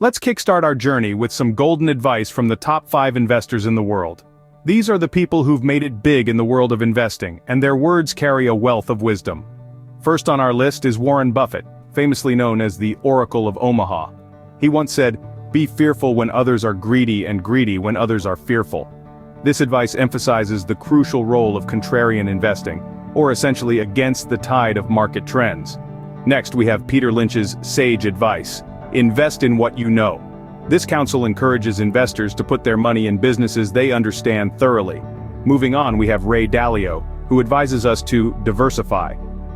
Let's kickstart our journey with some golden advice from the top 5 investors in the world. These are the people who've made it big in the world of investing, and their words carry a wealth of wisdom. First on our list is Warren Buffett, famously known as the Oracle of Omaha. He once said, "Be fearful when others are greedy and greedy when others are fearful." This advice emphasizes the crucial role of contrarian investing, or essentially against the tide of market trends. Next we have Peter Lynch's sage advice: invest in what you know. This counsel encourages investors to put their money in businesses they understand thoroughly. Moving on, we have Ray Dalio, who advises us to diversify.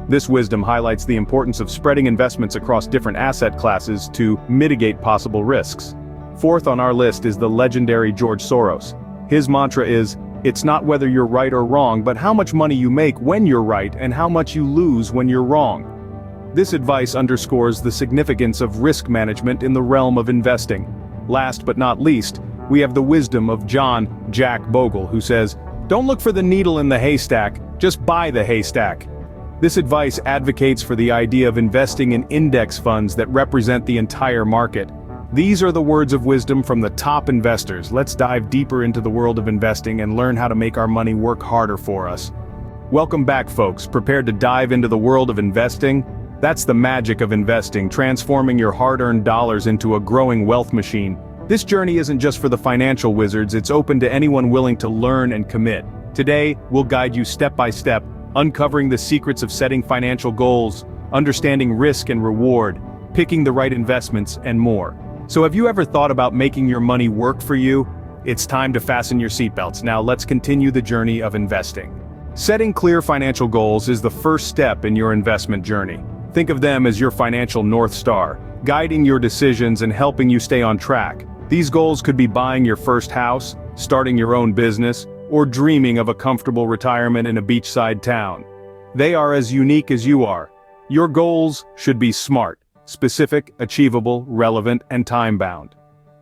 This wisdom highlights the importance of spreading investments across different asset classes to mitigate possible risks. Fourth on our list is the legendary George Soros. His mantra is, "It's not whether you're right or wrong, but how much money you make when you're right and how much you lose when you're wrong." This advice underscores the significance of risk management in the realm of investing. Last but not least, we have the wisdom of John Jack Bogle, who says, "Don't look for the needle in the haystack, just buy the haystack." This advice advocates for the idea of investing in index funds that represent the entire market. These are the words of wisdom from the top investors. Let's dive deeper into the world of investing and learn how to make our money work harder for us. Welcome back, folks. Prepared to dive into the world of investing? That's the magic of investing, transforming your hard-earned dollars into a growing wealth machine. This journey isn't just for the financial wizards, it's open to anyone willing to learn and commit. Today, we'll guide you step by step, uncovering the secrets of setting financial goals, understanding risk and reward, picking the right investments, and more. So have you ever thought about making your money work for you? It's time to fasten your seatbelts. Now let's continue the journey of investing. Setting clear financial goals is the first step in your investment journey. Think of them as your financial North Star, guiding your decisions and helping you stay on track. These goals could be buying your first house, starting your own business, or dreaming of a comfortable retirement in a beachside town. They are as unique as you are. Your goals should be smart, specific, achievable, relevant, and time-bound.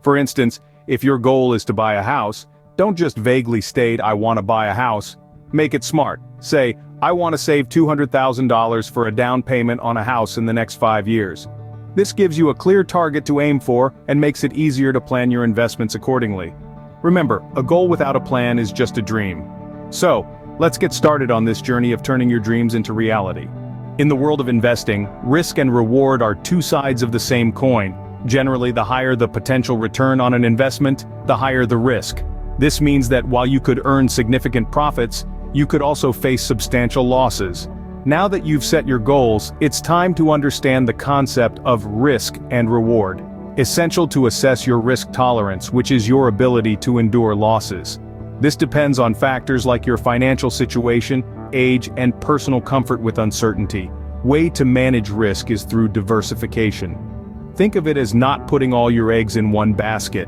For instance, if your goal is to buy a house, don't just vaguely state, "I want to buy a house." Make it smart. Say, "I want to save $200,000 for a down payment on a house in the next 5 years." This gives you a clear target to aim for and makes it easier to plan your investments accordingly. Remember, a goal without a plan is just a dream. So, let's get started on this journey of turning your dreams into reality. In the world of investing, risk and reward are two sides of the same coin. Generally, the higher the potential return on an investment, the higher the risk. This means that while you could earn significant profits, you could also face substantial losses. Now that you've set your goals, it's time to understand the concept of risk and reward. Essential to assess your risk tolerance, which is your ability to endure losses. This depends on factors like your financial situation, age, and personal comfort with uncertainty. Way to manage risk is through diversification. Think of it as not putting all your eggs in one basket.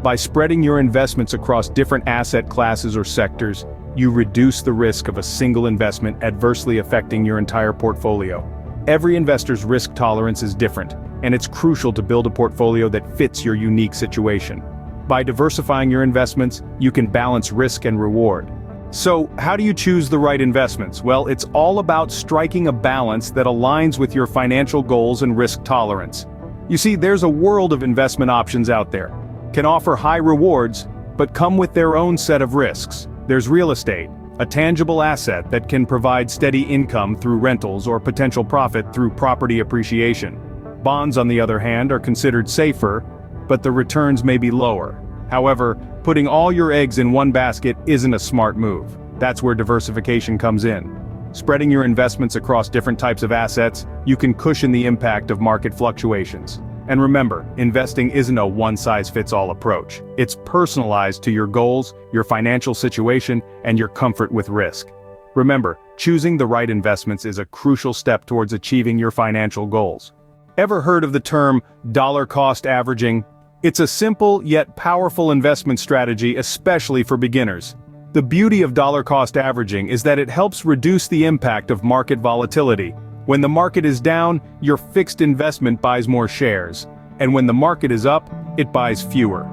By spreading your investments across different asset classes or sectors, you reduce the risk of a single investment adversely affecting your entire portfolio. Every investor's risk tolerance is different, and it's crucial to build a portfolio that fits your unique situation. By diversifying your investments, you can balance risk and reward. So, how do you choose the right investments? Well, it's all about striking a balance that aligns with your financial goals and risk tolerance. You see, there's a world of investment options out there. Can offer high rewards, but come with their own set of risks. There's real estate, a tangible asset that can provide steady income through rentals or potential profit through property appreciation. Bonds, on the other hand, are considered safer, but the returns may be lower. However, putting all your eggs in one basket isn't a smart move. That's where diversification comes in. Spreading your investments across different types of assets, you can cushion the impact of market fluctuations. And remember, investing isn't a one-size-fits-all approach. It's personalized to your goals, your financial situation, and your comfort with risk. Remember, choosing the right investments is a crucial step towards achieving your financial goals. Ever heard of the term dollar cost averaging? It's a simple yet powerful investment strategy, especially for beginners. The beauty of dollar cost averaging is that it helps reduce the impact of market volatility. When the market is down, your fixed investment buys more shares, and when the market is up, it buys fewer.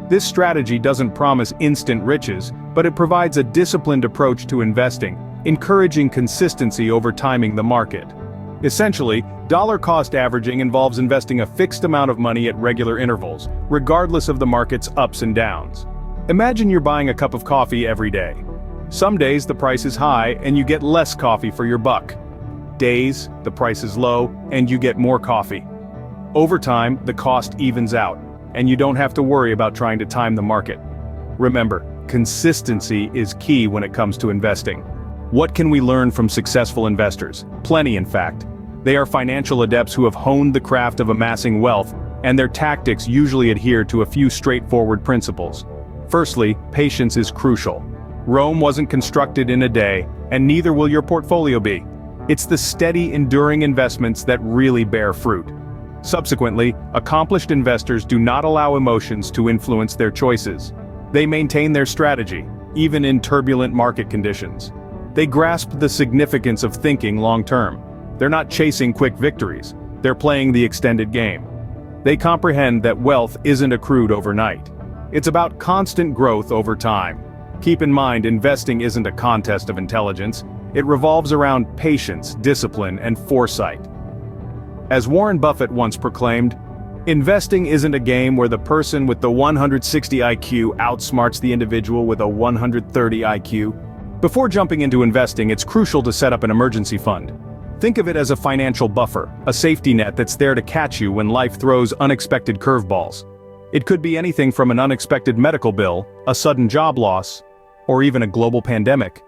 This strategy doesn't promise instant riches, but it provides a disciplined approach to investing, encouraging consistency over timing the market. Essentially, dollar cost averaging involves investing a fixed amount of money at regular intervals, regardless of the market's ups and downs. Imagine you're buying a cup of coffee every day. Some days the price is high and you get less coffee for your buck. Days, the price is low and you get more coffee. Over time, the cost evens out, and you don't have to worry about trying to time the market. Remember, consistency is key when it comes to investing. What can we learn from successful investors? Plenty, in fact. They are financial adepts who have honed the craft of amassing wealth, and their tactics usually adhere to a few straightforward principles. Firstly, patience is crucial. Rome wasn't constructed in a day, and neither will your portfolio be. It's the steady, enduring investments that really bear fruit. Subsequently, accomplished investors do not allow emotions to influence their choices. They maintain their strategy, even in turbulent market conditions. They grasp the significance of thinking long-term. They're not chasing quick victories. They're playing the extended game. They comprehend that wealth isn't accrued overnight. It's about constant growth over time. Keep in mind, investing isn't a contest of intelligence. It revolves around patience, discipline, and foresight. As Warren Buffett once proclaimed, investing isn't a game where the person with the 160 IQ outsmarts the individual with a 130 IQ. Before jumping into investing, it's crucial to set up an emergency fund. Think of it as a financial buffer, a safety net that's there to catch you when life throws unexpected curveballs. It could be anything from an unexpected medical bill, a sudden job loss, or even a global pandemic.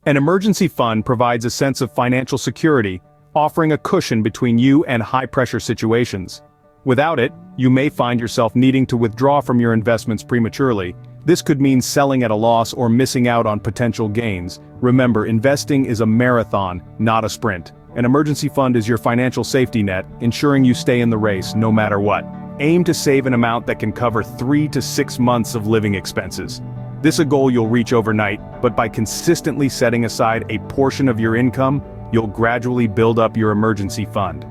An emergency fund provides a sense of financial security, offering a cushion between you and high-pressure situations. Without it, you may find yourself needing to withdraw from your investments prematurely. This could mean selling at a loss or missing out on potential gains. Remember, investing is a marathon, not a sprint. An emergency fund is your financial safety net, ensuring you stay in the race no matter what. Aim to save an amount that can cover 3 to 6 months of living expenses. This is a goal you'll reach overnight, but by consistently setting aside a portion of your income, you'll gradually build up your emergency fund.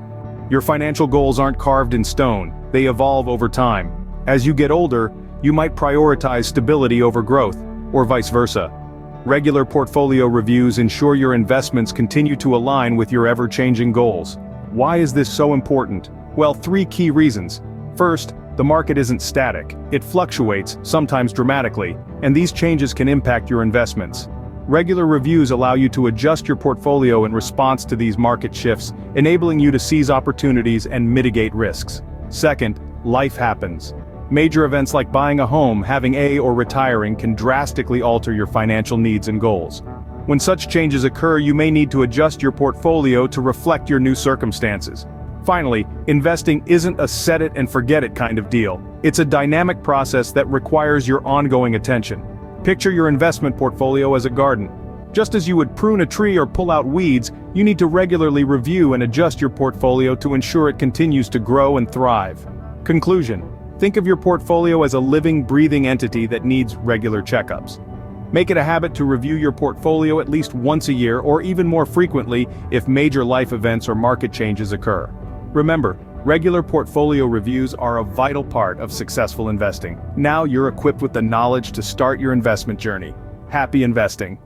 Your financial goals aren't carved in stone, they evolve over time. As you get older, you might prioritize stability over growth, or vice versa. Regular portfolio reviews ensure your investments continue to align with your ever-changing goals. Why is this so important? Well, 3 key reasons. First, the market isn't static. It fluctuates, sometimes dramatically, and these changes can impact your investments. Regular reviews allow you to adjust your portfolio in response to these market shifts, enabling you to seize opportunities and mitigate risks. Second, life happens. Major events like buying a home, having or retiring can drastically alter your financial needs and goals. When such changes occur, you may need to adjust your portfolio to reflect your new circumstances. Finally, investing isn't a set-it-and-forget-it kind of deal. It's a dynamic process that requires your ongoing attention. Picture your investment portfolio as a garden. Just as you would prune a tree or pull out weeds, you need to regularly review and adjust your portfolio to ensure it continues to grow and thrive. Conclusion: think of your portfolio as a living, breathing entity that needs regular checkups. Make it a habit to review your portfolio at least once a year or even more frequently if major life events or market changes occur. Remember, regular portfolio reviews are a vital part of successful investing. Now you're equipped with the knowledge to start your investment journey. Happy investing!